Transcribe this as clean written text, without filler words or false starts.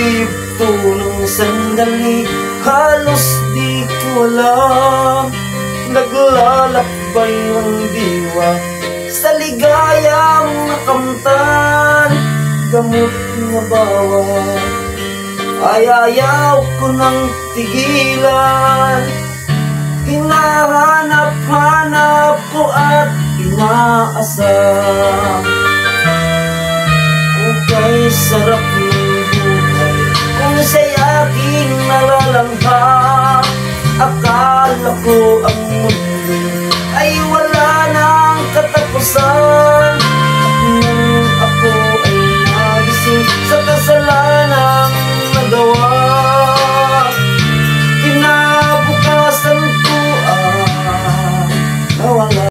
dito ng sandali, halos di ko alam. Naglalakbay ang diwa sa ligayang nakamtan. Gamot na bawa ay ayaw ko nang tigilan. Hinahanap-hanap ko at inaasam. Okay, sarap ng buhay kung sa'y aking nalalanghap. Akala ko ang